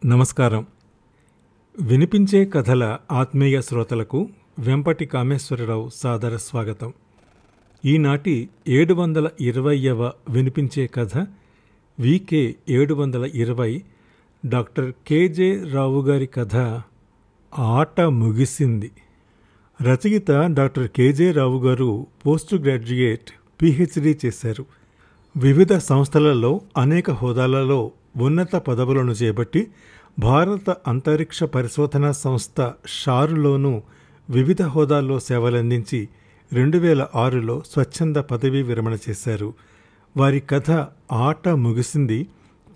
నమస్కారం. వినిపించే కథల ఆత్మీయ శ్రోతలకు వెంపటి కామేశ్వరరావు సాదర స్వాగతం. ఈనాటి 720వ వినిపించే కథ వికే 720 డాక్టర్ కెజె రావు గారి కథ ఆట ముగిసింది. రచయిత డాక్టర్ కెజె రావు గారు పోస్ట్ గ్రాడ్యుయేట్ పిహెచ్డి చేశారు. వివిధ సంస్థలలో అనేక హోదాలలో ఉన్నత పదవులను చేపట్టి భారత అంతరిక్ష పరిశోధనా సంస్థ షారులోనూ వివిధ హోదాల్లో సేవలందించి 2006లో స్వచ్ఛంద పదవీ విరమణ చేశారు. వారి కథ ఆట ముగిసింది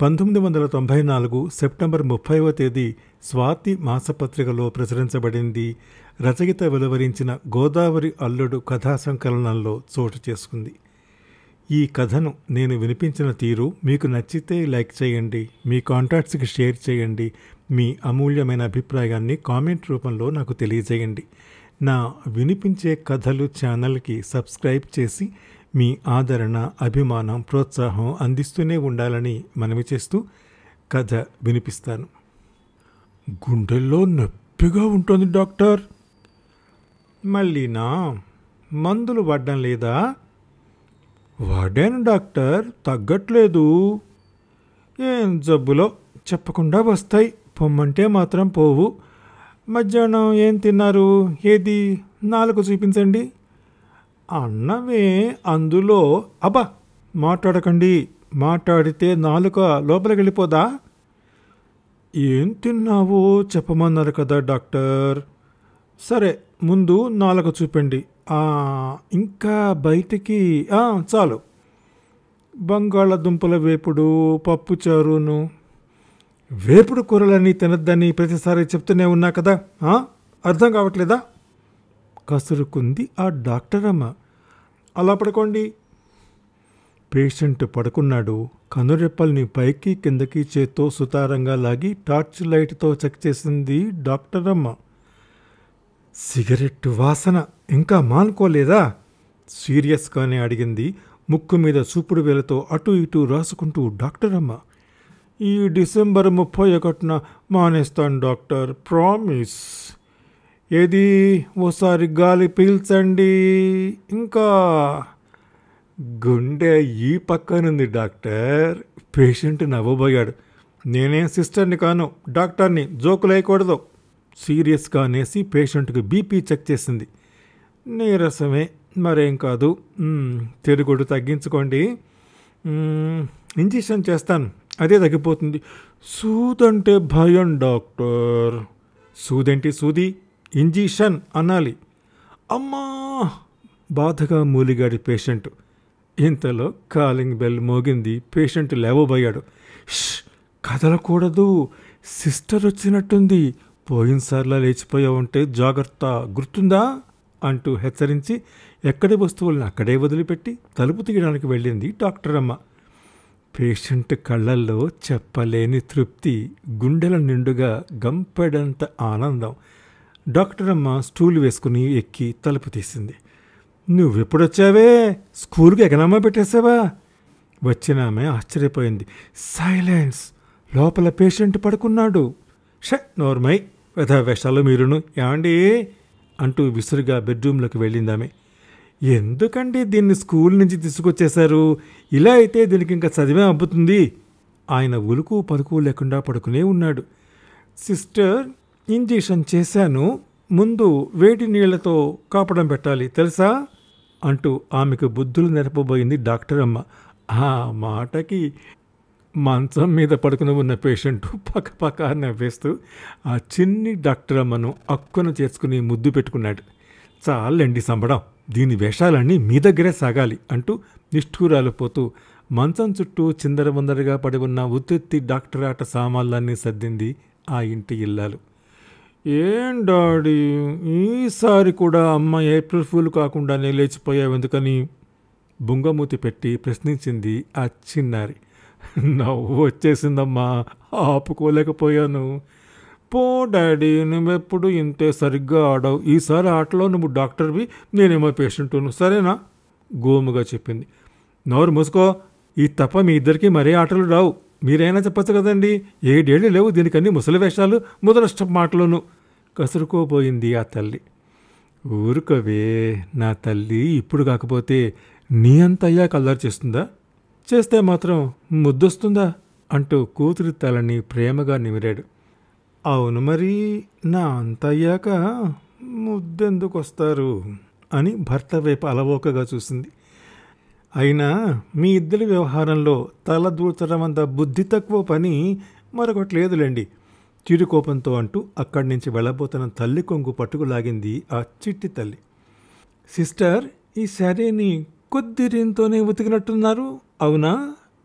1994 సెప్టెంబర్ 30వ తేదీ స్వాతి మాసపత్రికలో ప్రచురించబడింది. రచయిత వెలువరించిన గోదావరి అల్లుడు కథా సంకలనంలో చోటు చేసుకుంది. ఈ కథను నేను వినిపించిన తీరు మీకు నచ్చితే లైక్ చేయండి, మీ కాంటాక్ట్స్కి షేర్ చేయండి, మీ అమూల్యమైన అభిప్రాయాన్ని కామెంట్ రూపంలో నాకు తెలియజేయండి. నా వినిపించే కథలు ఛానల్కి సబ్స్క్రైబ్ చేసి మీ ఆదరణ, అభిమానం, ప్రోత్సాహం అందిస్తూనే ఉండాలని మనవి చేస్తూ కథ వినిపిస్తాను. గుండెల్లో నొప్పిగా ఉంటుంది డాక్టర్. మళ్ళీనా? మందులు వాడడం లేదా? వాడాను డాక్టర్, తగ్గట్లేదు. ఏం జబ్బులో చెప్పకుండా వస్తాయి, పొమ్మంటే మాత్రం పోవు. మధ్యాహ్నం ఏం తిన్నారు? ఏది నాలుగు చూపించండి. అన్నమే అందులో. అబ్బా మాట్లాడకండి, మాట్లాడితే నాలుక లోపలికి వెళ్ళిపోదా? ఏం తిన్నావో చెప్పమన్నారు కదా డాక్టర్. సరే ముందు నాలుక చూపండి. ఇంకా బయటికి చాలు. బంగాళదుంపల వేపుడు, పప్పుచారును. వేపుడు కూరలని తినద్దని ప్రతిసారి చెప్తూనే ఉన్నా కదా, అర్థం కావట్లేదా? కసురుకుంది ఆ డాక్టర్ అమ్మ. అలా పడుకోండి. పేషెంట్ పడుకున్నాడు. కనురెప్పల్ని పైకి కిందకి చేత్తో సుతారంగా లాగి టార్చ్ లైట్తో చెక్ చేసింది డాక్టర్ అమ్మ. సిగరెట్టు వాసన ఇంకా మానుకోలేదా? సీరియస్గానే అడిగింది, ముక్కు మీద చూపుడు వేలతో అటు ఇటు రాసుకుంటూ డాక్టర్ అమ్మ. ఈ డిసెంబర్ 31న మానేస్తాను డాక్టర్, ప్రామిస్. ఏది ఓసారి గాలి పీల్చండి. ఇంకా గుండె ఈ పక్కనుంది డాక్టర్. పేషెంట్ నవ్వబోయాడు. నేనేం సిస్టర్ని కాను, డాక్టర్ని, జోకులేయకూడదు. సీరియస్గా అనేసి పేషెంట్కి బీపీ చెక్ చేసింది. నీరసమే, మరేం కాదు. తిరుగుడు తగ్గించుకోండి. ఇంజెక్షన్ చేస్తాను, అదే తగ్గిపోతుంది. సూదంటే భయం డాక్టర్. సూదేంటి సూది? ఇంజెక్షన్ అనాలి. అమ్మా బాధగా మూలిగాడి పేషెంట్. ఇంతలో కాలింగ్ బెల్ మోగింది. పేషెంట్ లేవబోయాడు. కదలకూడదు, సిస్టర్ వచ్చినట్టుంది. పోయినసార్లా లేచిపోయావుంటే జాగ్రత్త, గుర్తుందా అంటూ హెచ్చరించి ఎక్కడి వస్తువులను అక్కడే వదిలిపెట్టి తలుపు తీయడానికి వెళ్ళింది డాక్టర్ అమ్మ. పేషెంట్ కళ్ళల్లో చెప్పలేని తృప్తి, గుండెల నిండుగా గంపెడంత ఆనందం. డాక్టర్ అమ్మ స్టూల్ వేసుకుని ఎక్కి తలుపు తీసింది. నువ్వెప్పుడొచ్చావే? స్కూల్కి ఎగనమ్మ పెట్టేసావా? వచ్చినామె ఆశ్చర్యపోయింది. సైలెన్స్. లోపల పేషెంట్ పడుకున్నాడు. నోర్మై, వేషాలు మీరును. ఏమండి అంటూ విసురుగా బెడ్రూమ్లోకి వెళ్ళిందామె. ఎందుకండి దీన్ని స్కూల్ నుంచి తీసుకొచ్చేశారు? ఇలా అయితే దీనికి ఇంకా చదివే అబ్బుతుంది. ఆయన ఉలుకు పలుకు లేకుండా పడుకునే ఉన్నాడు. సిస్టర్, ఇంజెక్షన్ చేశాను, ముందు వేడి నీళ్లతో కాపడం పెట్టాలి తెలుసా అంటూ ఆమెకు బుద్ధులు నెరపబోయింది డాక్టర్ అమ్మ. ఆ మాటకి మంచం మీద పడుకుని ఉన్న పేషెంట్ పక్కపక్క నవ్వేస్తూ ఆ చిన్ని డాక్టర్ అమ్మను అక్కున చేర్చుకుని ముద్దు పెట్టుకున్నాడు. చాలండి సంబడం, దీని వేషాలన్నీ మీ దగ్గరే సాగాలి అంటూ నిష్ఠూరాలు పోతూ మంచం చుట్టూ చిందరవందరగా పడి ఉన్న ఉత్తెత్తి డాక్టర్ ఆట సామాన్లన్నీ సర్దింది ఆ ఇంటి ఇల్లాలు. ఏం డాడీ, ఈసారి కూడా అమ్మ ఏప్రిల్ ఫూల్ కాకుండానే లేచిపోయావు ఎందుకని బుంగమూతి పెట్టి ప్రశ్నించింది ఆ చిన్నారి. నవ్వు వచ్చేసిందమ్మా, ఆపుకోలేకపోయాను. పో డాడీ, నువ్వెప్పుడు ఇంతే సరిగ్గా ఆడావు. ఈసారి ఆటలో నువ్వు డాక్టర్వి, నేనేమో పేషెంటును, సరేనా? గోముగా చెప్పింది. నోరు మూసుకో, ఈ తప్ప మీ ఇద్దరికి మరే ఆటలు రావు. మీరైనా చెప్పచ్చు కదండి, 7 ఏళ్ళు లేవు దీనికన్నీ ముసలి వేషాలు, ముదరష్టం మాటలోను కసురుకోబోయింది ఆ తల్లి. ఊరుకోవే నా తల్లి, ఇప్పుడు కాకపోతే నీ అంత అయ్యాక అల్లరి చేస్తుందా? చేస్తే మాత్రం ముద్దొస్తుందా అంటూ కూతురి తలని ప్రేమగా నిమిరాడు. అవును మరి, నా అంత అయ్యాక ముద్దెందుకు వస్తారు అని భర్త వైపు అలవోకగా చూసింది. అయినా మీ ఇద్దరి వ్యవహారంలో తల దూర్చడం అంత బుద్ధి తక్కువ పని మరొకటి లేదులేండి చిరుకోపంతో అంటూ అక్కడి నుంచి వెళ్ళబోతున్న తల్లి కొంగు పట్టుకులాగింది ఆ చిట్టి తల్లి. సిస్టర్, ఈ శారీని కొద్ది రీన్తోనే ఉతికినట్టున్నారు, అవునా?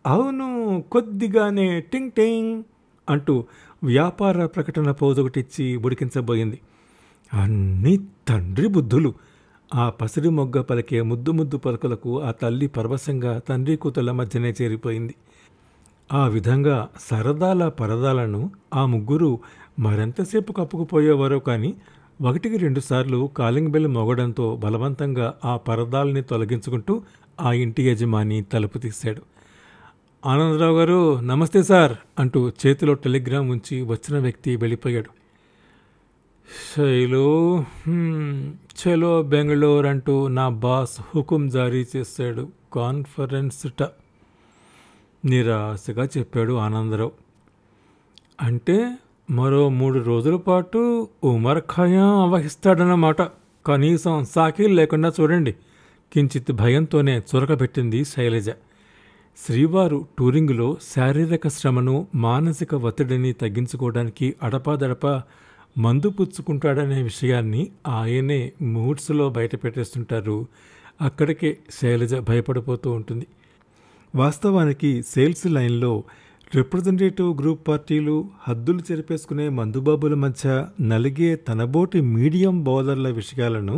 అవును, కొద్దిగానే, టింగ్ టింగ్ అంటూ వ్యాపార ప్రకటన పోజొకటిచ్చి ఉడికించబోయింది. అన్నీ తండ్రి బుద్ధులు. ఆ పసిడి మొగ్గ పలికే ముద్దు ముద్దు పలుకులకు ఆ తల్లి పరవశంగా తండ్రి కూతుళ్ళ మధ్యనే చేరిపోయింది. ఆ విధంగా సరదాల పరదాలను ఆ ముగ్గురు మరెంతసేపు కప్పుకుపోయేవారో కానీ 1-2 సార్లు కాలింగ్ బెల్ మోగడంతో బలవంతంగా ఆ పరదాల్ని తొలగించుకుంటూ ఆ ఇంటి యజమాని తలుపు తీశాడు. ఆనందరావు గారు, నమస్తే సార్ అంటూ చేతిలో టెలిగ్రామ్ ఉంచి వచ్చిన వ్యక్తి వెళ్ళిపోయాడు. శైలు, చలో బెంగళూరు అంటూ నా బాస్ హుకుం జారీ చేశాడు, కాన్ఫరెన్స్ నిరాశగా చెప్పాడు ఆనందరావు. అంటే మరో 3 రోజుల పాటు ఉమర్ ఖయాం వహిస్తాడన్నమాట. కనీసం సాకీలు లేకుండా చూడండి. కించిత్ భయంతోనే చురకబెట్టింది శైలజ. శ్రీవారు టూరింగులో శారీరక శ్రమను, మానసిక ఒత్తిడిని తగ్గించుకోవడానికి అడపాదడపా మందు పుచ్చుకుంటాడనే విషయాన్ని ఆయనే మూడ్స్లో బయట పెట్టేస్తుంటారు. అక్కడికే శైలజ భయపడిపోతూ ఉంటుంది. వాస్తవానికి సేల్స్ లైన్లో రిప్రజెంటేటివ్ గ్రూప్ పార్టీలు, హద్దులు చెరిపేసుకునే మందుబాబుల మధ్య నలిగే తనబోటి మీడియం బౌలర్ల విషయాలను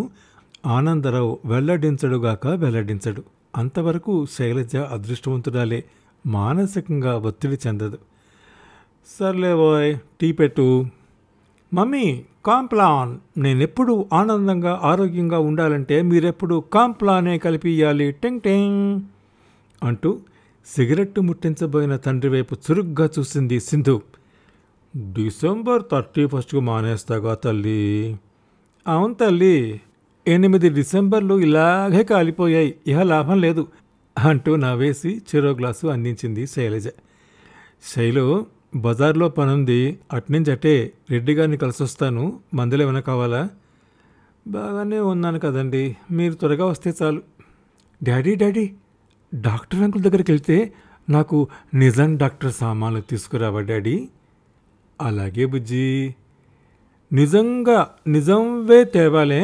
ఆనందరావు వెల్లడించడు. అంతవరకు శైలజ అదృష్టవంతురాలే, మానసికంగా ఒత్తిడి చెందదు. సర్లే బాయ్, టీ పెట్టు. Mummy, Complan. నేనెప్పుడు ఆనందంగా ఆరోగ్యంగా ఉండాలంటే మీరెప్పుడు కాంప్లానే కలిపియాలి, టింగ్ టింగ్ అంటూ సిగరెట్టు ముట్టించబోయిన తండ్రి వైపు చురుగ్గా చూసింది సింధు. డిసెంబర్ 31కు మానేస్తాగా తల్లి. అవును తల్లి, 8 డిసెంబర్లు ఇలాగే కాలిపోయాయి, ఇహ లాభం లేదు అంటూ నవ్వేసి చెరో గ్లాసు అందించింది శైలజ. శైలు, బజార్లో పనుంది, అట్నుంచటే రెడ్డి గారిని కలిసొస్తాను, మందులు ఏమైనా కావాలా? బాగానే ఉన్నాను కదండి, మీరు త్వరగా వస్తే చాలు. డాడీ, డాక్టర్ అంకుల్ దగ్గరికి వెళ్తే నాకు నిజం డాక్టర్ సామాన్లు తీసుకురావా డాడీ? అలాగే బుజ్జి, నిజంవే తేవాలే,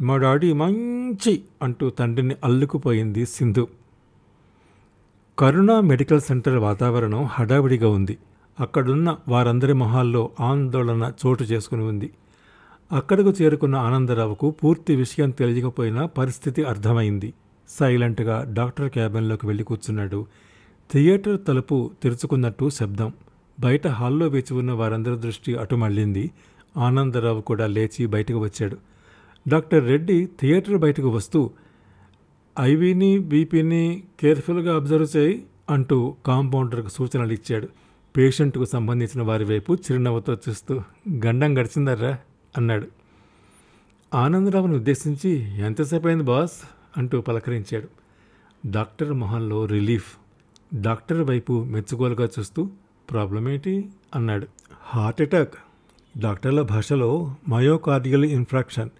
మా డాడీ మంచి అంటూ తండ్రిని అల్లుకుపోయింది సింధు. కరుణ మెడికల్ సెంటర్ వాతావరణం హడావిడిగా ఉంది. అక్కడున్న వారందరి మొహాల్లో ఆందోళన చోటు చేసుకుని ఉంది. అక్కడకు చేరుకున్న ఆనందరావుకు పూర్తి విషయం తెలియకపోయినా పరిస్థితి అర్థమైంది. సైలెంట్గా డాక్టర్ క్యాబిన్లోకి వెళ్ళి కూర్చున్నాడు. థియేటర్ తలుపు తెరుచుకున్నట్టు శబ్దం. బయట హాల్లో వేచి ఉన్న వారందరి దృష్టి అటు మళ్ళింది. ఆనందరావు కూడా లేచి బయటకు వచ్చాడు. డాక్టర్ రెడ్డి థియేటర్ బయటకు వస్తూ, ఐవీని, బీపీని కేర్ఫుల్గా అబ్జర్వ్ చేయి అంటూ కాంపౌండర్కు సూచనలు ఇచ్చాడు. పేషెంట్కు సంబంధించిన వారి వైపు చిరునవ్వుతో చూస్తూ, గండం గడిచిందర్రా అన్నాడు. ఆనందరావుని ఉద్దేశించి, ఎంతసేపు అయింది బాస్ అంటూ పలకరించాడు. డాక్టర్ మొహంలో రిలీఫ్. డాక్టర్ వైపు మెచ్చుకోలుగా చూస్తూ, ప్రాబ్లం ఏంటి అన్నాడు. Heart attack. డాక్టర్ల భాషలో మయోకార్డియల్ ఇన్ఫ్రాక్షన్.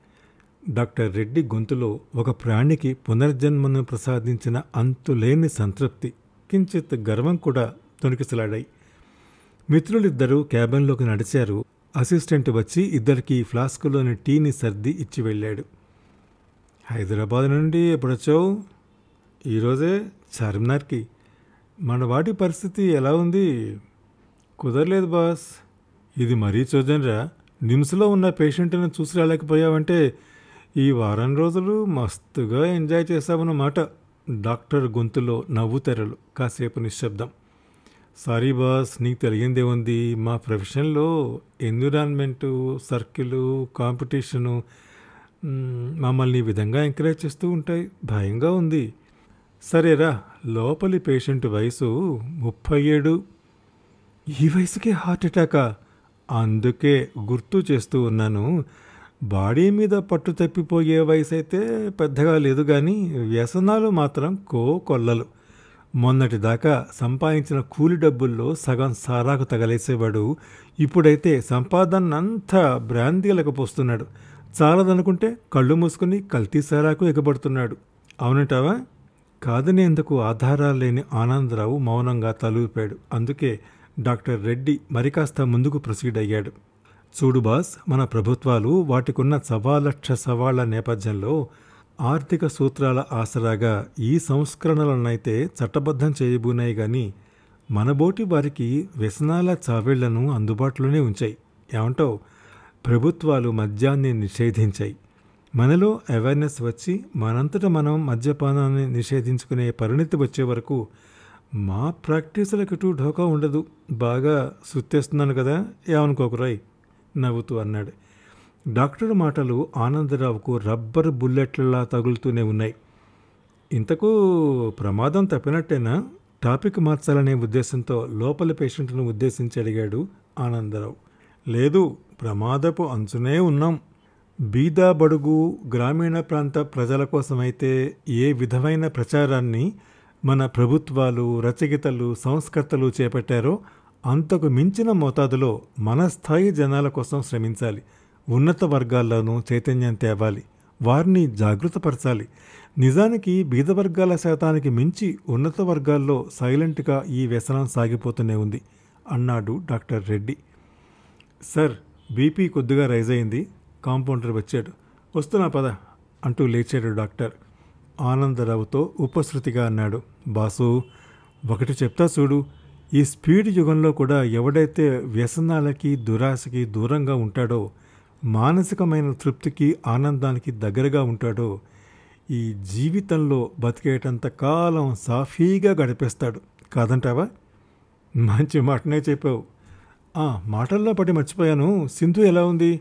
డాక్టర్ రెడ్డి గొంతులో ఒక ప్రాణికి పునర్జన్మను ప్రసాదించిన అంతులేని సంతృప్తి, కించిత్ గర్వం కూడా తొణికిసలాడాయి. మిత్రులిద్దరూ క్యాబిన్లోకి నడిచారు. అసిస్టెంట్ వచ్చి ఇద్దరికి ఫ్లాస్కులోని టీని సర్ది ఇచ్చి వెళ్ళాడు. హైదరాబాద్ నుండి ఎప్పుడొచ్చావు? ఈరోజే చార్మినార్కి. మన వాటి పరిస్థితి ఎలా ఉంది? కుదరలేదు బాస్. ఇది మరీ చూడండిరా, నిమ్స్లో ఉన్న పేషెంట్ను చూసి రాలేకపోయావంటే ఈ వారం రోజులు మస్తుగా ఎంజాయ్ చేశావన్నమాట. డాక్టర్ గొంతులో నవ్వు తెరలు, కాసేపు నిశ్శబ్దం. సారీ బాస్, నీకు తెలియందే ఉంది, మా ప్రొఫెషన్లో ఎన్విరాన్మెంటు, సర్కిలు, కాంపిటీషను మమ్మల్ని ఈ విధంగా ఎంకరేజ్ చేస్తూ ఉంటాయి. భయంగా ఉంది. సరేరా, లోపలి పేషెంట్ వయసు 37. ఈ వయసుకే హార్ట్ అటాకా? అందుకే గుర్తు చేస్తూ ఉన్నాను. బాడీ మీద పట్టు తప్పిపోయే వయసు అయితే పెద్దగా లేదు కానీ వ్యసనాలు మాత్రం కొల్లలు. మొన్నటిదాకా సంపాదించిన కూలి డబ్బుల్లో సగం సారాకు తగలేసేవాడు ఇప్పుడైతే సంపాదనంతా బ్రాందీలకు పోస్తున్నాడు. చాలదనుకుంటే కళ్ళు మూసుకుని కల్తీ సారాకు ఎగబడుతున్నాడు. అవునంటావా? కాదనేందుకు ఆధారాలు లేని ఆనందరావు మౌనంగా తలూపాడు. అందుకే డాక్టర్ రెడ్డి మరికాస్త ముందుకు ప్రొసీడ్ అయ్యాడు. చూడు బాస్, మన ప్రభుత్వాలు వాటికున్న సవాళ్ల నేపథ్యంలో ఆర్థిక సూత్రాల ఆసరాగా ఈ సంస్కరణలనైతే చట్టబద్ధం చేయబూనాయి గాని మనబోటి వారికి వ్యసనాల చావేళ్లను అందుబాటులోనే ఉంచాయి. ఏమంటావు? ప్రభుత్వాలు మద్యాన్ని నిషేధించాయి. మనలో అవేర్నెస్ వచ్చి మనంతట మనం మద్యపానాన్ని నిషేధించుకునే పరిణితి వచ్చే వరకు మా ప్రాక్టీసులకు ఎటు ఢోకా ఉండదు. బాగా సుత్తేస్తున్నాను కదా, ఏమనుకోకురాయ్ నవ్వుతూ అన్నాడు. డాక్టర్ మాటలు ఆనందరావుకు రబ్బర్ బుల్లెట్లలా తగులుతూనే ఉన్నాయి. ఇంతకు ప్రమాదం తప్పినట్టేనా? టాపిక్ మార్చాలనే ఉద్దేశంతో లోపల పేషెంట్ను ఉద్దేశించి అడిగాడు ఆనందరావు. లేదు, ప్రమాదపు అంచునే ఉన్నాం. బీద బడుగు గ్రామీణ ప్రాంత ప్రజల కోసమైతే ఏ విధమైన ప్రచారాన్ని మన ప్రభుత్వాలు, రచయితలు, సంస్కర్తలు చేపట్టారో అంతకు మించిన మోతాదులో మన స్థాయి జనాల కోసం శ్రమించాలి. ఉన్నత వర్గాల్లోనూ చైతన్యం తేవాలి. వారిని జాగృతపరచాలి. నిజానికి బీద వర్గాల శాతానికి మించి ఉన్నత వర్గాల్లో సైలెంట్గా ఈ వ్యసనం సాగిపోతూనే ఉంది అన్నాడు డాక్టర్ రెడ్డి. సార్, బీపీ కొద్దిగా రైజ్ అయింది. కాంపౌండర్ వచ్చాడు. వస్తున్నా పద అంటూ లేచాడు డాక్టర్. ఆనందరావుతో ఉపశృతిగా అన్నాడు. బాసు, ఒకటి చెప్తా చూడు. ఈ స్పీడ్ యుగంలో కూడా ఎవడైతే వ్యసనాలకి దురాశకి దూరంగా ఉంటాడో, మానసికమైన తృప్తికి ఆనందానికి దగ్గరగా ఉంటాడో ఈ జీవితంలో బతికేటంత కాలం సాఫీగా గడిపేస్తాడు. కాదంటావా? మంచి మాటనే చెప్పావు. మాటల్లో పడి మర్చిపోయాను. సింధు ఎలా ఉంది?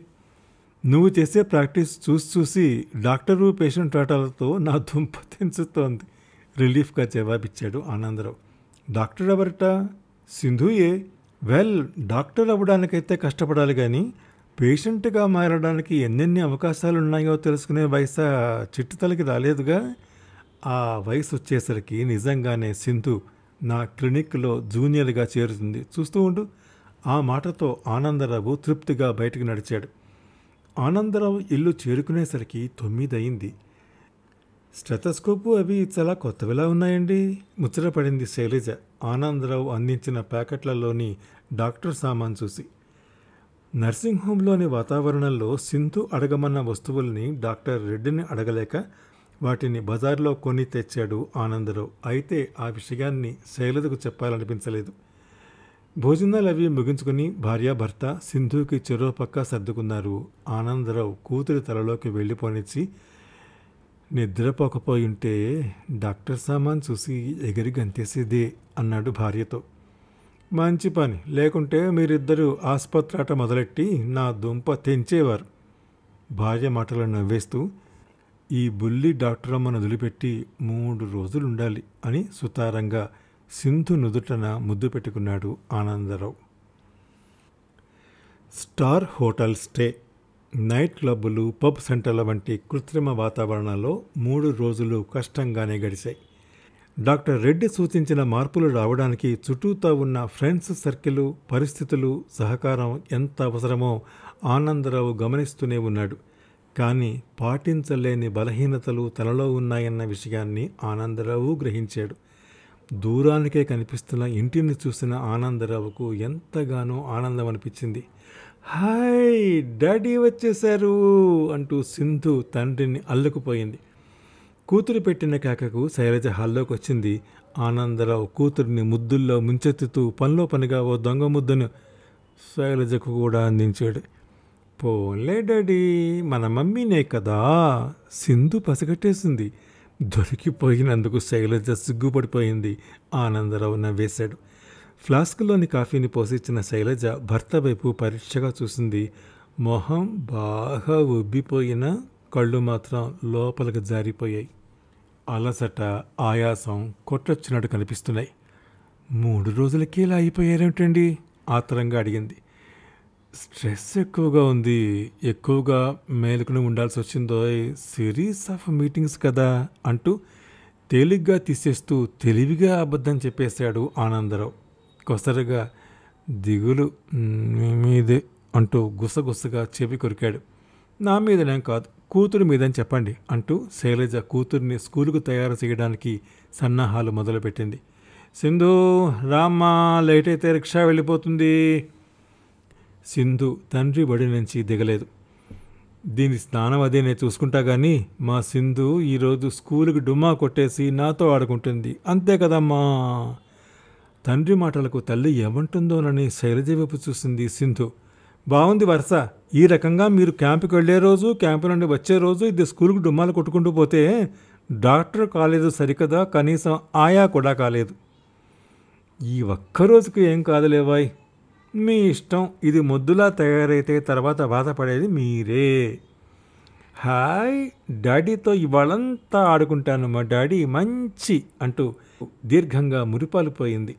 నువ్వు చేసే ప్రాక్టీస్ చూసి డాక్టరు పేషెంట్ ఆటలతో నా దుంప తెంచుతోంది రిలీఫ్గా జవాబిచ్చాడు ఆనందరావు. డాక్టర్ ఎవరట? సింధుయే. వెల్, డాక్టర్ అవ్వడానికైతే కష్టపడాలి కానీ పేషెంట్గా మారడానికి ఎన్నెన్ని అవకాశాలు ఉన్నాయో తెలుసుకునే వయసు చిట్టుతలకి రాలేదుగా. ఆ వయసు వచ్చేసరికి నిజంగానే సింధు నా క్లినిక్లో జూనియర్గా చేరుతుంది. చూస్తూ ఉండు. ఆ మాటతో ఆనందరావు తృప్తిగా బయటకు నడిచాడు. ఆనందరావు ఇల్లు చేరుకునేసరికి 9 అయింది. స్టెథోస్కోపు అవి చాలా కొత్తవిలా ఉన్నాయండి ముచ్చటపడింది శైలజ ఆనందరావు అందించిన ప్యాకెట్లలోని డాక్టర్ సామాన్ చూసి. నర్సింగ్ హోంలోని వాతావరణంలో సింధు అడగమన్న వస్తువుల్ని డాక్టర్ రెడ్డిని అడగలేక వాటిని బజార్లో కొని తెచ్చాడు ఆనందరావు. అయితే ఆ విషయాన్ని శైలజకు చెప్పాలనిపించలేదు. భోజనాలు అవి ముగించుకుని భార్యాభర్త సింధుకి చెరో పక్క సర్దుకున్నారు. ఆనందరావు కూతురి తలలోకి వెళ్ళిపోనిచ్చి, నిద్రపోకపోయింటే డాక్టర్ సామాన్ చూసి ఎగిరి గంతేసేదే అన్నాడు భార్యతో. మంచి పని, లేకుంటే మీరిద్దరూ ఆసుపత్రాట మొదలెట్టి నా దుంప తెంచేవారు. భార్య మాటలను నవ్వేస్తూ, ఈ బుల్లి డాక్టర్ అమ్మను వదిలిపెట్టి 3 రోజులుండాలి అని సుతారంగా సింధు నుదుటన ముద్దు పెట్టుకున్నాడు Anandarao. Star hotel stay, night క్లబ్బులు, పబ్ సెంటర్ల వంటి కృత్రిమ వాతావరణంలో 3 రోజులు కష్టంగానే గడిచాయి. డాక్టర్ రెడ్డి సూచించిన మార్పులు రావడానికి చుట్టూతా ఉన్న ఫ్రెండ్స్ సర్కిల్, పరిస్థితులు, సహకారం ఎంత అవసరమో ఆనందరావు గమనిస్తూనే ఉన్నాడు. కానీ పాటించలేని బలహీనతలు తనలో ఉన్నాయన్న విషయాన్ని ఆనందరావు గ్రహించాడు. దూరానికే కనిపిస్తున్న ఇంటిని చూసిన ఆనందరావుకు ఎంతగానో ఆనందం అనిపించింది. హాయ్, డాడీ వచ్చేశారు అంటూ సింధు తండ్రిని అల్లుకుపోయింది. కూతురు పెట్టిన కేకకు శైలజ హాల్లోకి వచ్చింది. ఆనందరావు కూతురిని ముద్దుల్లో ముంచెత్తుతూ పనిలో పనిగా ఓ దొంగ ముద్దును శైలజకు కూడా అందించాడు. పోలే డాడీ, మన మమ్మీనే కదా. సింధు పసిగట్టేసింది. దొరికిపోయినందుకు శైలజ సిగ్గుపడిపోయింది. ఆనందరావు నవ్వేశాడు. ఫ్లాస్క్లోని కాఫీని పోసిచ్చిన శైలజ భర్త వైపు పరీక్షగా చూసింది. మొహం బాగా ఉబ్బిపోయిన కళ్ళు మాత్రం లోపలికి జారిపోయాయి. అలసట, ఆయాసం కొట్టొచ్చినట్టు కనిపిస్తున్నాయి. 3 రోజులకి ఇలా అయిపోయారేమిటండి ఆత్రంగా అడిగింది. స్ట్రెస్ ఎక్కువగా ఉంది, ఎక్కువగా మేలుకుని ఉండాల్సి వచ్చిందో, సిరీస్ ఆఫ్ మీటింగ్స్ కదా అంటూ తేలిగ్గా తీసేస్తూ తెలివిగా అబద్ధం చెప్పేశాడు ఆనందరావు. కొసరగా దిగులు మీ మీదే అంటూ గుసగుసగా చెవి కొరికాడు. నా మీదనేం కాదు, కూతురు మీదని చెప్పండి అంటూ శైలజ కూతుర్ని స్కూలుకు తయారు చేయడానికి సన్నాహాలు మొదలుపెట్టింది. సింధు రామ్మా, లేట్ అయితే రిక్షా వెళ్ళిపోతుంది. సింధు తండ్రి బడి నుంచి దిగలేదు. దీని స్నానం అదే నేను చూసుకుంటా కానీ మా సింధు ఈరోజు స్కూలుకి డుమ్మా కొట్టేసి నాతో ఆడుకుంటుంది, అంతే కదమ్మా. తండ్రి మాటలకు తల్లి ఏమంటుందోనని శైలజ వైపు చూసింది సింధు. బాగుంది వరుస. ఈ రకంగా మీరు క్యాంపుకి వెళ్ళే రోజు, క్యాంపు నుండి వచ్చే రోజు ఇది స్కూల్కి డుమ్మాలు కొట్టుకుంటూ పోతే డాక్టర్ కాలేదు సరికదా, కనీసం ఆయా కూడా కాలేదు. ఈ ఒక్కరోజుకి ఏం కాదులేవాయ్, మీ ఇష్టం. ఇది మొద్దులా తయారైతే తర్వాత బాధపడేది మీరే. హాయ్, డాడీతో ఇవాళంతా ఆడుకుంటాను, మా డాడీ మంచి అంటూ దీర్ఘంగా మురిపాలిపోయింది.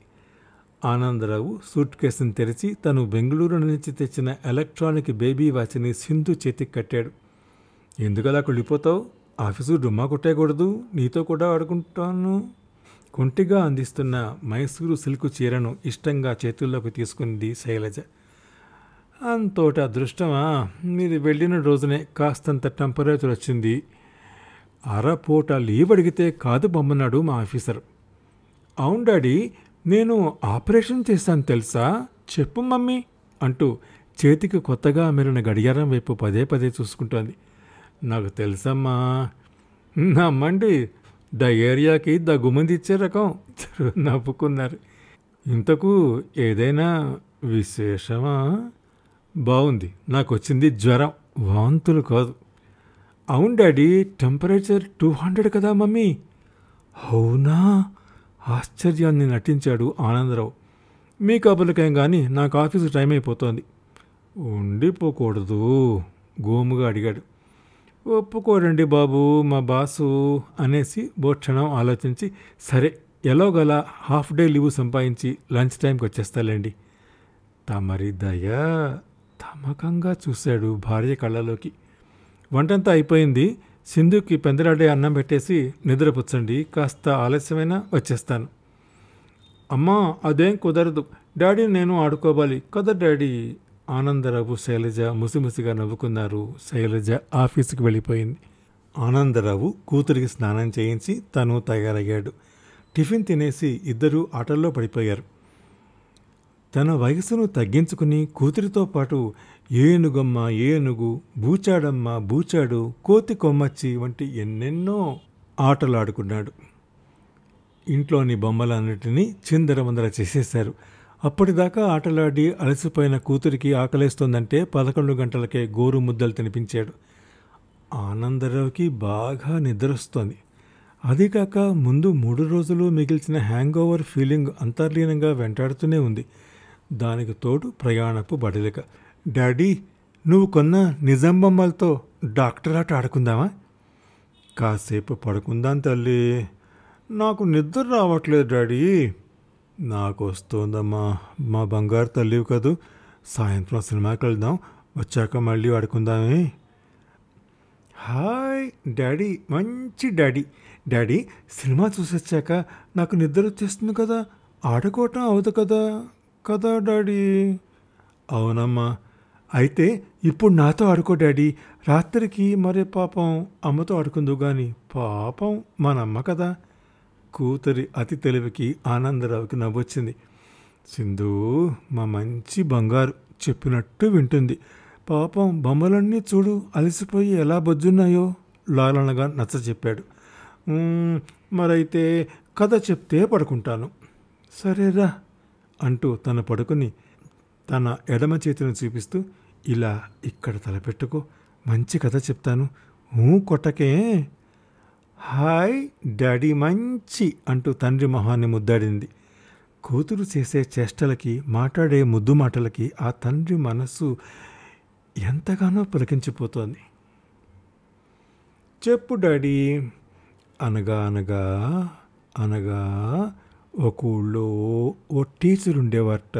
ఆనందరావు సూట్ కేసును తెరిచి తను బెంగళూరు నుంచి తెచ్చిన ఎలక్ట్రానిక్ బేబీ వాచ్ని సింధు చేతికి కట్టాడు. ఎందుకలా కుళ్ళిపోతావు? ఆఫీసు డుమ్మా కొట్టేయకూడదు, నీతో కూడా ఆడుకుంటాను. కొంటిగా అందిస్తున్న మైసూరు సిల్క్ చీరను ఇష్టంగా చేతుల్లోకి తీసుకుంది శైలజ. అంతోటి అదృష్టమా, మీరు వెళ్ళిన రోజునే కాస్తంత టెంపరేచర్ వచ్చింది. అరపూట లీవ్ అడిగితే కాదు బొమ్మన్నాడు మా ఆఫీసర్. అవును డాడీ, నేను ఆపరేషన్ చేశాను తెలుసా, చెప్పు మమ్మీ అంటూ చేతికి కొత్తగా మెరిన గడియారం వైపు పదే పదే చూసుకుంటోంది. నాకు తెలుసమ్మా. నమ్మండి, ద ఏరియాకి ద గుమంది ఇచ్చే రకం. నవ్వుకున్నారు. ఇంతకు ఏదైనా విశేషమా? బాగుంది, నాకు వచ్చింది జ్వరం, వాంతులు కాదు. అవును డాడీ, టెంపరేచర్ 200 కదా మమ్మీ. అవునా? ఆశ్చర్యాన్ని నటించాడు ఆనందరావు. మీ కబుర్లకేం కానీ నాకు ఆఫీసు టైం అయిపోతోంది. ఉండిపోకూడదు గోముగా అడిగాడు. ఒప్పుకోడండి బాబు మా బాసు అనేసి బోక్షణం ఆలోచించి, సరే ఎలాగలా హాఫ్ డే లీవ్ సంపాదించి లంచ్ టైంకి వచ్చేస్తాలేండి. తమరి దయ. తమకంగా చూశాడు భార్య కళ్ళలోకి. వంటంతా అయిపోయింది, సింధుకి పెందలాడే అన్నం పెట్టేసి నిద్రపుచ్చండి, కాస్త ఆలస్యమైనా వచ్చేస్తాను. అమ్మా అదేం కుదరదు డాడీ, నేను ఆడుకోవాలి కదా డాడీ. ఆనందరావు శైలజ ముసిముసిగా నవ్వుకున్నారు. శైలజ ఆఫీసుకి వెళ్ళిపోయింది. ఆనందరావు కూతురికి స్నానం చేయించి తను తయారయ్యాడు. టిఫిన్ తినేసి ఇద్దరూ ఆటల్లో పడిపోయారు. తన వయసును తగ్గించుకుని కూతురితో పాటు ఏనుగమ్మ ఏనుగు, బూచాడమ్మ బూచాడు, కోతి కొమ్మచ్చి వంటి ఎన్నెన్నో ఆటలాడుకున్నాడు. ఇంట్లోని బొమ్మలన్నిటినీ చిందరవందర చేసేశారు. అప్పటిదాకా ఆటలాడి అలసిపోయిన కూతురికి ఆకలేస్తోందంటే 11 గంటలకే గోరు ముద్దలు తినిపించాడు. ఆనందరావుకి బాగా నిద్రొస్తోంది. అదీకాక ముందు 3 రోజులు మిగిల్చిన హ్యాంగ్ ఓవర్ ఫీలింగ్ అంతర్లీనంగా వెంటాడుతూనే ఉంది. దానికి తోడు ప్రయాణపు బడలిక. డాడీ, నువ్వు కొన్న నిజం బొమ్మలతో డాక్టర్ ఆట ఆడుకుందామా? కాసేపు పడుకుందాం తల్లి, నాకు నిద్ర రావట్లేదు డాడీ. నాకు వస్తోందమ్మా, మా బంగారు తల్లివి కదూ. సాయంత్రం సినిమాకి వెళ్దాం, వచ్చాక మళ్ళీ ఆడుకుందామే. హాయ్ డాడీ, మంచి డాడీ. డాడీ, సినిమా చూసొచ్చాక నాకు నిద్ర వచ్చేస్తుంది కదా, ఆడుకోవటం అవదు కదా కదా డాడీ. అవునమ్మా, అయితే ఇప్పుడు నాతో ఆడుకో డాడీ. రాత్రికి మరే పాపం అమ్మతో ఆడుకుందు గాని, పాపం మనమ్మ కదా. కూతురి అతి తెలివికి ఆనందరావుకి నవ్వొచ్చింది. సింధు మా మంచి బంగారు, చెప్పినట్టు వింటుంది. పాపం బొమ్మలన్నీ చూడు అలసిపోయి ఎలా బొజ్జున్నాయో లాలనగా నచ్చ చెప్పాడు. మరైతే కథ చెప్తే పడుకుంటాను. సరేరా అంటూ తను పడుకుని తన ఎడమ చేతిని చూపిస్తూ, ఇలా ఇక్కడ తలపెట్టుకో, మంచి కథ చెప్తాను, కొట్టకే. హాయ్ డాడీ మంచి అంటూ తండ్రి మొహాన్ని ముద్దాడింది. కూతురు చేసే చేష్టలకి, మాట్లాడే ముద్దు మాటలకి ఆ తండ్రి మనస్సు ఎంతగానో పులకించిపోతోంది. చెప్పు డాడీ. అనగా అనగా అనగా ఒక ఊళ్ళో ఓ టీచర్ ఉండేవారట.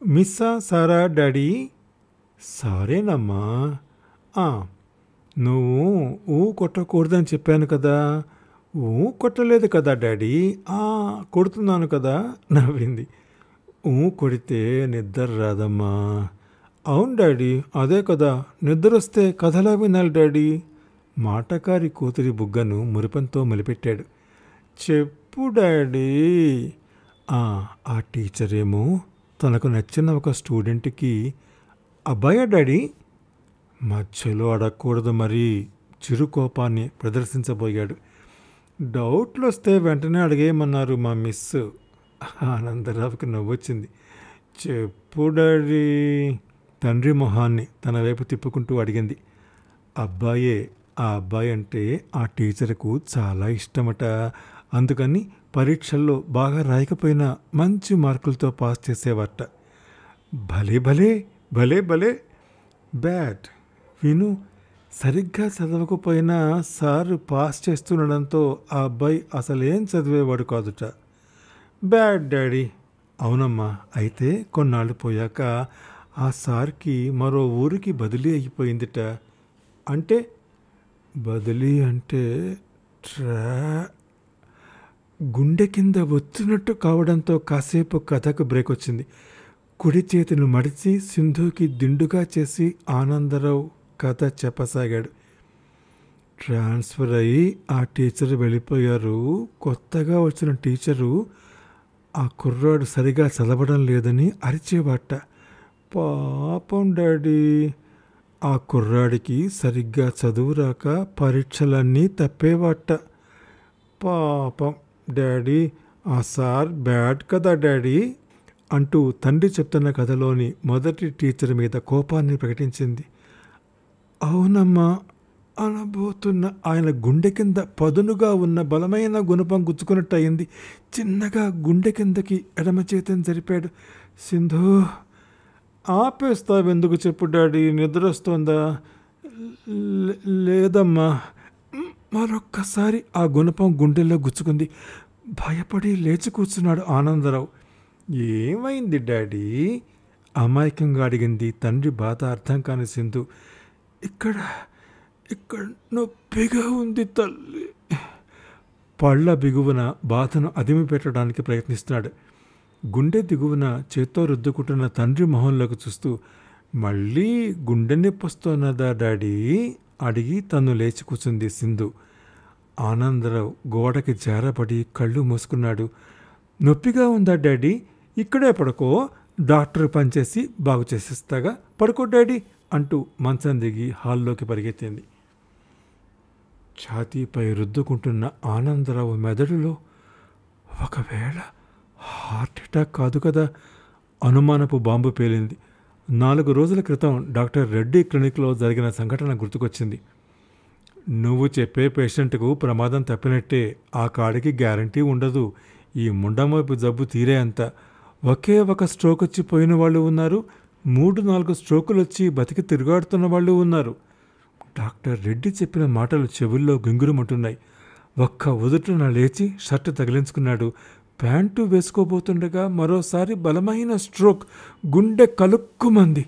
మిస్సా సారా డాడీ? సారేనమ్మా. "ఆ, నువ్వు కొట్టకూడదని చెప్పాను కదా." కొట్టలేదు కదా డాడీ." కొడుతున్నాను కదా." నవ్వింది. కొడితే నిద్ర రాదమ్మా." "అవును డాడీ, అదే కదా, నిద్రొస్తే కథలా వినాలి డాడీ." మాటకారి కూతురి బుగ్గను మురిపంతో మెలిపెట్టాడు. "చెప్పు డాడీ." ఆ టీచరేమో తనకు నచ్చిన ఒక స్టూడెంట్కి అబ్బాయా డాడీ?" మధ్యలో అడగకూడదు మరి. చిరుకోపాన్ని ప్రదర్శించబోయాడు. "డౌట్లు వస్తే వెంటనే అడిగేయమన్నారు మా మిస్." ఆనందరావుకి నవ్వొచ్చింది. "చెప్పు డాడీ." తండ్రి మొహాన్ని తన వైపు తిప్పుకుంటూ అడిగింది. అబ్బాయే. ఆ అబ్బాయి అంటే ఆ టీచర్కు చాలా ఇష్టమట. అందుకని పరీక్షల్లో బాగా రాయకపోయినా మంచి మార్కులతో పాస్ చేసేవారట. భలే భలే భలే భలే. బ్యాడ్. విను, సరిగ్గా చదవకపోయినా సారు పాస్ చేస్తుండడంతో ఆ అబ్బాయి అసలేం చదివేవాడు కాదుట. Bad daddy. అవునమ్మా. అయితే కొన్నాళ్ళు పోయాక ఆ సార్కి మరో ఊరికి బదిలీ అయిపోయిందిట. అంటే? బదిలీ అంటే గుండె కింద వచ్చినట్టు కావడంతో కాసేపు కథకు బ్రేక్ వచ్చింది. కుడి చేతిని మడిచి సింధుకి దిండుగా చేసి ఆనందరావు కథ చెప్పసాగాడు. ట్రాన్స్ఫర్ అయ్యి ఆ టీచర్ వెళ్ళిపోయారు. కొత్తగా వచ్చిన టీచరు ఆ కుర్రాడు సరిగా చదవడం లేదని అరిచేవాట. పాపం డాడీ. ఆ కుర్రాడికి సరిగ్గా చదువు రాక పరీక్షలన్నీ తప్పేవాట. పాపం డాడీ. ఆ సార్ బ్యాడ్ కదా డాడీ అంటూ తండ్రి చెప్తున్న కథలోని మొదటి టీచర్ మీద కోపాన్ని ప్రకటించింది. అవునమ్మా అనబోతున్న ఆయన గుండె కింద పదునుగా ఉన్న బలమైన గుణపం గుచ్చుకున్నట్టు అయింది. చిన్నగా గుండె కిందకి ఎడమ చేతిని జరిపాడు. సింధు. ఆపేస్తావెందుకు చెప్పు డాడీ, నిద్రొస్తోందా? లేదమ్మా. మరొక్కసారి ఆ గుణపం గుండెల్లో గుచ్చుకుంది. భయపడి లేచి కూర్చున్నాడు ఆనందరావు. ఏమైంది డాడీ? అమాయకంగా అడిగింది తండ్రి బాధ అర్థం కాని సింధు. ఇక్కడ నొప్పిగా ఉంది తల్లి. పళ్ళ బిగువున బాధను అదిమి పెట్టడానికి ప్రయత్నిస్తున్నాడు. గుండె దిగువన చేత్తో రుద్దుకుంటున్న తండ్రి మొహంలోకి చూస్తూ, మళ్ళీ గుండె నొప్పి వస్తున్నదా డాడీ అడిగి తను లేచి కూర్చుంది సింధు. ఆనందరావు గోడకి జారపడి కళ్ళు మూసుకున్నాడు. నొప్పిగా ఉందా డాడీ? ఇక్కడే పడుకో, డాక్టర్ పనిచేసి బాగు చేసేస్తాగా, పడుకో డాడీ అంటూ మంచం దిగి హాల్లోకి పరిగెత్తింది. ఛాతీపై రుద్దుకుంటున్న ఆనందరావు మెదడులో ఒకవేళ హార్ట్ అటాక్ కాదు కదా అనుమానపు బాంబు పేలింది. 4 రోజుల క్రితం డాక్టర్ రెడ్డి క్లినిక్లో జరిగిన సంఘటన గుర్తుకొచ్చింది. నువ్వు చెప్పే పేషెంట్కు ప్రమాదం తప్పినట్టే, ఆ కాడికి గ్యారంటీ ఉండదు. ఈ ముండమోపు జబ్బు తీరే అంత. ఒకే ఒక స్ట్రోక్ వచ్చి పోయిన వాళ్ళు ఉన్నారు, 3-4 స్ట్రోకులు వచ్చి బతికి తిరుగాడుతున్న వాళ్ళు ఉన్నారు. డాక్టర్ రెడ్డి చెప్పిన మాటలు చెవుల్లో గింగురుమంటున్నాయి. ఒక్క ఉదుటున లేచి షర్టు తగిలించుకున్నాడు. ప్యాంటు వేసుకోబోతుండగా మరోసారి బలమైన స్ట్రోక్. గుండె కలుక్కుమంది.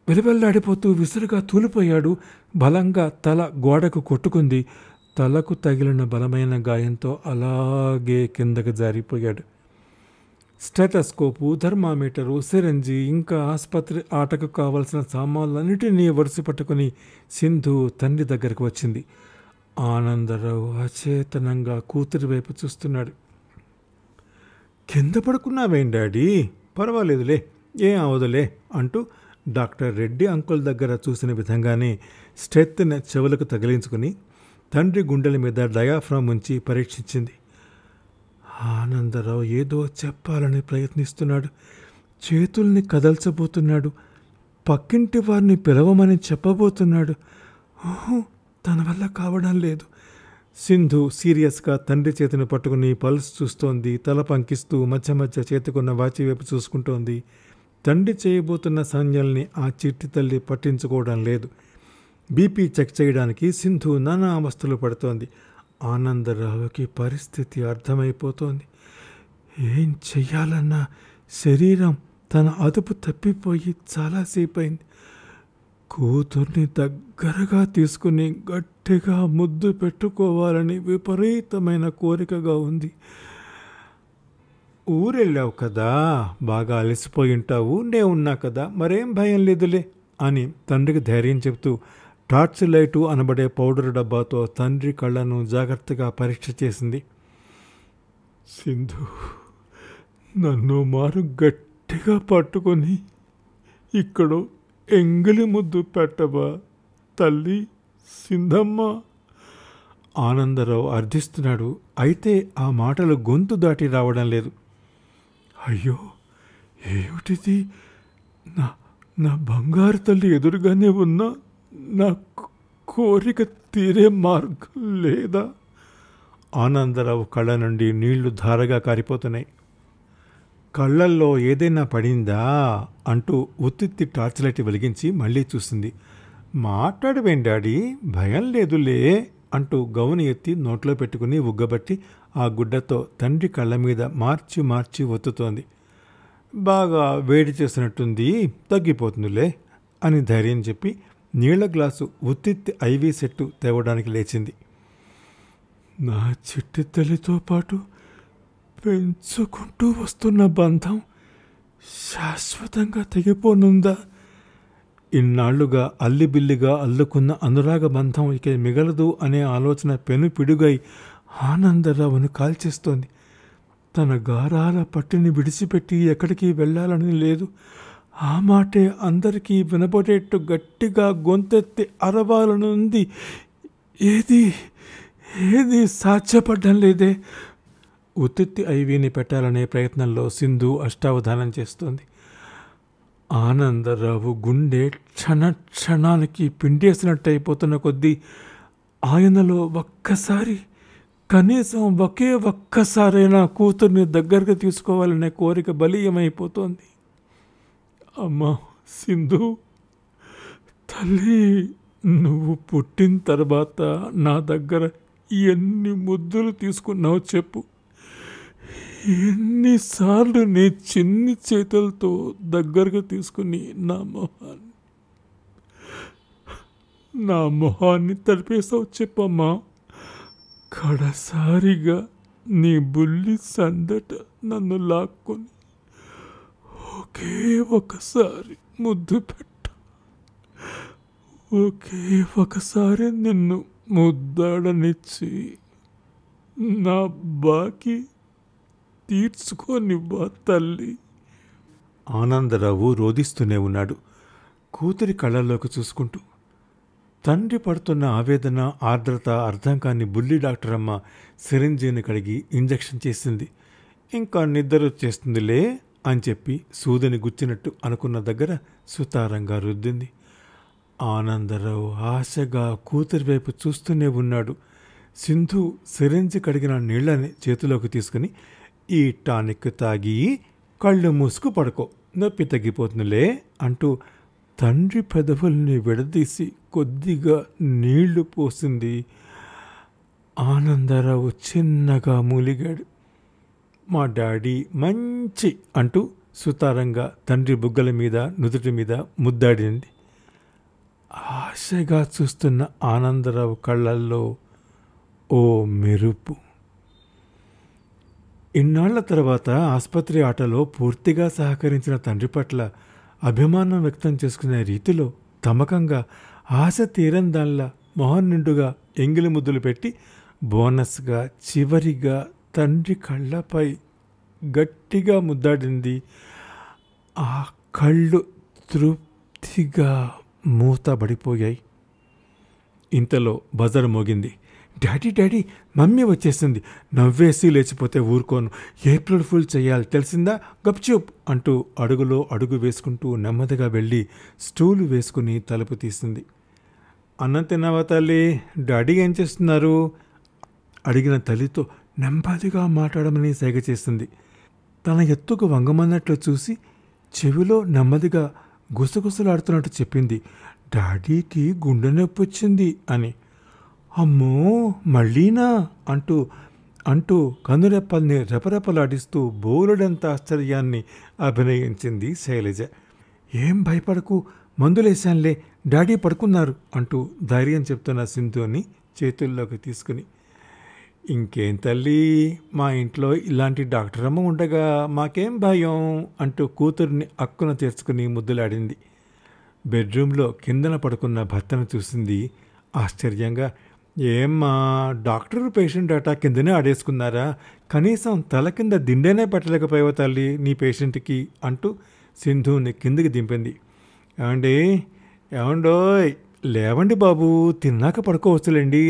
వెలువెల్లాడిపోతూ విసురుగా తూలిపోయాడు. బలంగా తల గోడకు కొట్టుకుంది. తలకు తగిలిన బలమైన గాయంతో అలాగే కిందకు జారిపోయాడు. స్టెటస్కోపు, థర్మామీటరు, సిరంజి, ఇంకా ఆసుపత్రి ఆటకు కావలసిన సామాన్లన్నిటినీ వరుస పట్టుకుని సింధు తండ్రి దగ్గరకు వచ్చింది. ఆనందరావు అచేతనంగా కూతురి వైపు చూస్తున్నాడు. కింద పడుకున్నావేం డాడీ? పర్వాలేదులే, ఏం అవదులే అంటూ డాక్టర్ రెడ్డి అంకుల్ దగ్గర చూసిన విధంగానే స్టెత్ని చెవులకు తగిలించుకుని తండ్రి గుండెల మీద డయాఫ్రామ్ ఉంచి పరీక్షించింది. ఆనందరావు ఏదో చెప్పాలని ప్రయత్నిస్తున్నాడు. చేతుల్ని కదల్చబోతున్నాడు. పక్కింటి వారిని పిలవమని చెప్పబోతున్నాడు. తన వల్ల కావడం లేదు. సింధు సీరియస్గా తండ్రి చేతిని పట్టుకుని పల్స్ చూస్తోంది. తల పంకిస్తూ మధ్య మధ్య చేతుకున్న వాచి వైపు చూసుకుంటోంది. తండ్రి చేయబోతున్న సంజ్ఞల్ని ఆ చిట్టి తల్లి పట్టించుకోవడం లేదు. బీపీ చెక్ చేయడానికి సింధు నానా అవస్థలు పడుతోంది. ఆనందరావుకి పరిస్థితి అర్థమైపోతోంది. ఏం చెయ్యాలన్నా శరీరం తన అదుపు తప్పిపోయి చాలాసేపు అయింది. కూతుర్ని దగ్గరగా తీసుకుని గట్టిగా ముద్దు పెట్టుకోవాలని విపరీతమైన కోరికగా ఉంది. ఊరెళ్ళావు కదా, బాగా అలసిపోయి ఉంటావు, నే ఉన్నా కదా, మరేం భయం లేదులే అని తండ్రికి ధైర్యం చెబుతూ టార్చ్ లైటు అనబడే పౌడర్ డబ్బాతో తండ్రి కళ్ళను జాగ్రత్తగా పరీక్ష చేసింది. సింధు, నన్ను మారు గట్టిగా పట్టుకొని ఇక్కడ ఎంగిలి ముద్దు పెట్టబా తల్లి సింధమ్మ. ఆనందరావు అర్థిస్తున్నాడు. అయితే ఆ మాటలు గొంతు దాటి రావడం లేదు. అయ్యో, ఏమిటిది? నా బంగారు తల్లి ఎదురుగానే ఉన్నా నా కోరిక తీరే మార్గం లేదా? ఆనందరావు కళ్ళ నుండి నీళ్లు ధారగా కారిపోతున్నాయి. కళ్ళల్లో ఏదైనా పడిందా అంటూ ఉత్తిత్తి టార్చ్ లైట్ వెలిగించి మళ్ళీ చూసింది. మాట్లాడవేం డాడీ, భయం లేదులే అంటూ గౌను ఎత్తి నోట్లో పెట్టుకుని ఉగ్గబట్టి ఆ గుడ్డతో తండ్రి కళ్ళ మీద మార్చి మార్చి ఒత్తుతోంది. బాగా వేడి చేసినట్టుంది, తగ్గిపోతుందిలే అని ధైర్యం చెప్పి నీళ్ల గ్లాసు ఉత్తిత్తి ఐవీ సెట్టు తేవడానికి లేచింది. నా చిట్టి తల్లితో పాటు పెంచుకుంటూ వస్తున్న బంధం శాశ్వతంగా తెగిపోనుందా? ఇన్నాళ్లుగా అల్లిబిల్లిగా అల్లుకున్న అనురాగ బంధం ఇక మిగలదు అనే ఆలోచన పెనుపిడుగై ఆనందరావును కాల్చేస్తోంది. తన గారాల పట్టిని విడిచిపెట్టి ఎక్కడికి వెళ్ళాలని లేదు. ఆ మాటే అందరికీ వినపడేట్టు గట్టిగా గొంతెత్తి అరవాలనుంది. ఏది సాధ్యపడ్డం లేదే. ఉత్తిత్తి ఐవీని పెట్టాలనే ప్రయత్నంలో సింధు అష్టావధానం చేస్తోంది. ఆనందరావు గుండె క్షణానికి పిండేసినట్టు అయిపోతున్న కొద్దీ ఆయనలో కనీసం ఒకే ఒక్కసారైనా కూతుర్ని దగ్గరకు తీసుకోవాలనే కోరిక బలీయమైపోతోంది. అమ్మా సింధు తల్లి, నువ్వు పుట్టిన తర్వాత నా దగ్గర ఎన్ని ముద్దులు తీసుకున్నావు చెప్పు? ఎన్నిసార్లు నీ చిన్ని చేతులతో దగ్గరగా తీసుకుని నా మొహాన్ని తడిపేసావు చెప్పమ్మా. కడసారిగా నీ బుల్లి సందట నన్ను లాక్కొని ఒకే ఒకసారి ముద్దు పెట్టు. ఒకే ఒకసారి నిన్ను ముద్దాడనిచ్చి నా బాకీ తీర్చుకోనివ్వా తల్లి. ఆనందరావు రోదిస్తూనే ఉన్నాడు, కూతురి కళ్ళల్లోకి చూసుకుంటూ. తండ్రి పడుతున్న ఆవేదన, ఆర్ద్రత అర్థం కాని బుల్లి డాక్టర్ అమ్మ సిరంజీని కడిగి ఇంజెక్షన్ చేసింది. ఇంకా నిద్ర వచ్చేస్తుందిలే అని చెప్పి సూదిని గుచ్చినట్టు అనుకున్న దగ్గర సుతారంగా రుద్దింది. ఆనందరావు ఆశగా కూతురి వైపు చూస్తూనే ఉన్నాడు. సింధు సిరంజి కడిగిన నీళ్లని చేతిలోకి తీసుకుని, ఈ టానిక్ తాగి కళ్ళు మూసుకు పడుకో, నొప్పి తగ్గిపోతుందిలే అంటూ తండ్రి పెదవుల్ని విడదీసి కొద్దిగా నీళ్లు పోసింది. ఆనందరావు చిన్నగా మూలిగాడు. మా డాడీ మంచి అంటూ సుతారంగా తండ్రి బుగ్గల మీద నుదుటి మీద ముద్దాడింది. ఆశగా చూస్తున్న ఆనందరావు కళ్ళల్లో ఓ మెరుపు. ఇన్నాళ్ల తర్వాత ఆసుపత్రి ఆటలో పూర్తిగా సహకరించిన తండ్రి పట్ల అభిమానం వ్యక్తం చేసుకునే రీతిలో తమకంగా ఆశ తీరందాల్లా మొహం నిండుగా ఎంగిలి ముద్దులు పెట్టి బోనస్గా చివరిగా తండ్రి కళ్ళపై గట్టిగా ముద్దాడింది. ఆ కళ్ళు తృప్తిగా మూతబడిపోయాయి. ఇంతలో బజర్ మోగింది. డాడీ మమ్మీ వచ్చేసింది, నవ్వేసి లేచిపోతే ఊరుకోను, ఏప్రిల్ ఫుల్ చెయ్యాలి తెలిసిందా, గప్చూప్ అంటూ అడుగులో అడుగు వేసుకుంటూ నెమ్మదిగా వెళ్ళి స్టూలు వేసుకుని తలుపు తీసింది. అన్నం తిన్నావా తల్లి? డాడీ ఏం చేస్తున్నారు అడిగిన తల్లితో నెమ్మదిగా మాట్లాడమని సైగ చేసింది. తన ఎత్తుకు వంగమన్నట్లు చూసి చెవిలో నెమ్మదిగా గుసగుసలాడుతున్నట్టు చెప్పింది. డాడీకి గుండె నొప్పి వచ్చింది అని. అమ్మో మళ్ళీనా అంటూ అంటూ కనురెప్పల్ని రెపరెపలాడిస్తూ బోలెడంత ఆశ్చర్యాన్ని అభినయించింది శైలజ. ఏం భయపడకు, మందులేశాన్లే, డాడీ పడుకున్నారు అంటూ ధైర్యం చెప్తున్న సింధుని చేతుల్లోకి తీసుకుని. ఇంకేం తల్లి, మా ఇంట్లో ఇలాంటి డాక్టర్ అమ్మ ఉండగా మాకేం భయం అంటూ కూతుర్ని అక్కున తెరుచుకుని ముద్దులాడింది. బెడ్రూమ్లో కిందన పడుకున్న భర్తను చూసింది ఆశ్చర్యంగా. ఏమ్మా, డాక్టర్ పేషెంట్ అటా కిందనే ఆడేసుకున్నారా? కనీసం తల కింద దిండేనే పెట్టలేకపోయావు తల్లి నీ పేషెంట్కి అంటూ సింధుని కిందికి దింపింది. ఏమండి, ఏమండోయ్, లేవండి బాబు, తిన్నాక పడుకోవచ్చులేండి.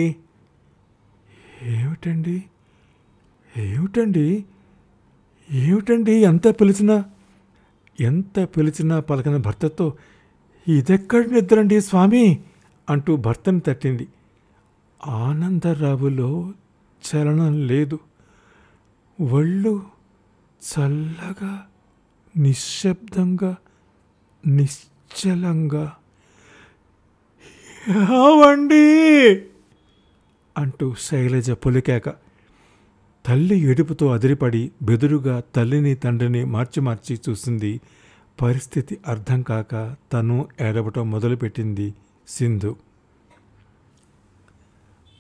ఏమిటండి ఏమిటండి ఏమిటండి ఎంత పిలిచినా పలకన భర్తతో ఇదెక్కడి నిద్రండి స్వామి అంటూ భర్తను తట్టింది. ఆనందరావులో చలనం లేదు. ఒళ్ళు చల్లగా, నిశ్శబ్దంగా, నిశ్చలంగా. ఏవండి అంటూ శైలజ పొలికాక. తల్లి ఏడుపుతో అదిరిపడి బెదురుగా తల్లిని తండ్రిని మార్చి చూసింది. పరిస్థితి అర్థం కాక తను ఏడవటం మొదలుపెట్టింది సింధు.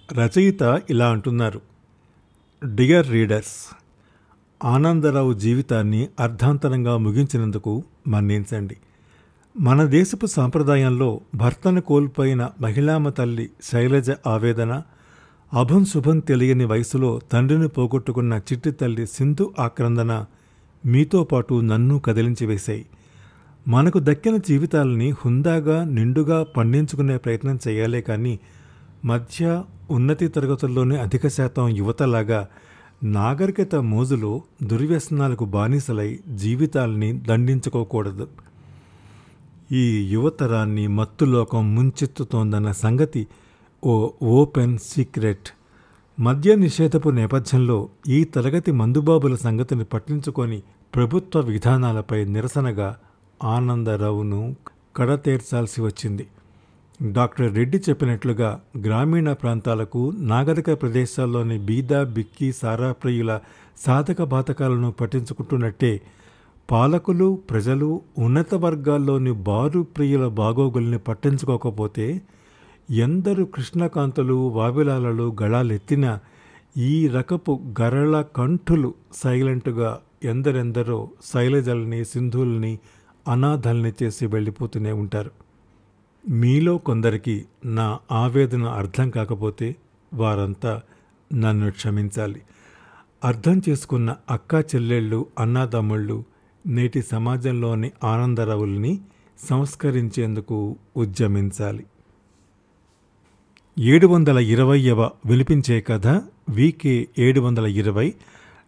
రచయిత ఇలా అంటున్నారు: డియర్ రీడర్స్, ఆనందరావు జీవితాన్ని అర్ధాంతరంగా ముగించినందుకు మన్నించండి. మన దేశపు సాంప్రదాయంలో భర్తను కోల్పోయిన మహిళామ తల్లి శైలజ ఆవేదన, అభం శుభం తెలియని వయసులో తండ్రిని పోగొట్టుకున్న చిట్టి తల్లి సింధు ఆక్రందన మీతో పాటు నన్ను కదిలించి వేశాయి. మనకు దక్కిన జీవితాలని హుందాగా నిండుగా పండించుకునే ప్రయత్నం చేయాలే కానీ మధ్య ఉన్నతి తరగతుల్లోనే అధిక శాతం యువతలాగా నాగరికత మోజులో దుర్వ్యసనాలకు బానిసలై జీవితాల్ని దండించుకోకూడదు. ఈ యువతరాన్ని మత్తులోకం ముంచెత్తుతోందన్న సంగతి ఓ ఓపెన్ సీక్రెట్. మద్య నిషేధపు నేపథ్యంలో ఈ తరగతి మందుబాబుల సంగతిని పట్టించుకొని ప్రభుత్వ విధానాలపై నిరసనగా ఆనందరావును కడతేర్చాల్సి వచ్చింది. డాక్టర్ రెడ్డి చెప్పినట్లుగా గ్రామీణ ప్రాంతాలకు, నాగరిక ప్రదేశాల్లోని బీద బిక్కి సారాప్రియుల సాధక బాధకాలను పట్టించుకుంటున్నట్టే పాలకులు, ప్రజలు, ఉన్నత వర్గాల్లోని బారు ప్రియుల బాగోగుల్ని పట్టించుకోకపోతే ఎందరు కృష్ణకాంతులు, వావిలాలలు గళాలెత్తిన ఈ రకపు గరళ కంఠులు సైలెంటుగా ఎందరెందరో శైలజల్ని, సింధుల్ని అనాథల్ని చేసి వెళ్ళిపోతూనే ఉంటారు. మీలో కొందరికి నా ఆవేదన అర్థం కాకపోతే వారంతా నన్ను క్షమించాలి. అర్థం చేసుకున్న అక్కా చెల్లెళ్ళు, అన్నాతమ్ముళ్ళు నేటి సమాజంలోని ఆనందరావుల్ని సంస్కరించేందుకు ఉద్యమించాలి. 720వ వినిపించే కథ వీకే 720.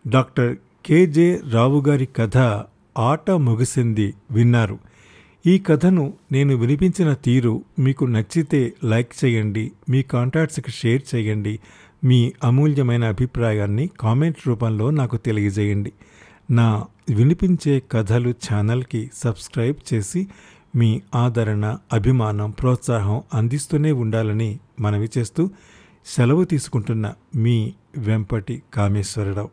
డాక్టర్ కెజె రావుగారి కథ ఆట ముగిసింది విన్నారు. ఈ కథను నేను వినిపించిన తీరు మీకు నచ్చితే లైక్ చేయండి, మీ కాంటాక్ట్స్కి షేర్ చేయండి. మీ అమూల్యమైన అభిప్రాయాన్ని కామెంట్ రూపంలో నాకు తెలియజేయండి. నా వినిపించే కథలు ఛానల్కి సబ్స్క్రైబ్ చేసి మీ ఆదరణ, అభిమానం, ప్రోత్సాహం అందిస్తూనే ఉండాలని మనవి చేస్తూ సెలవు తీసుకుంటున్న మీ వెంపటి కామేశ్వరరావు.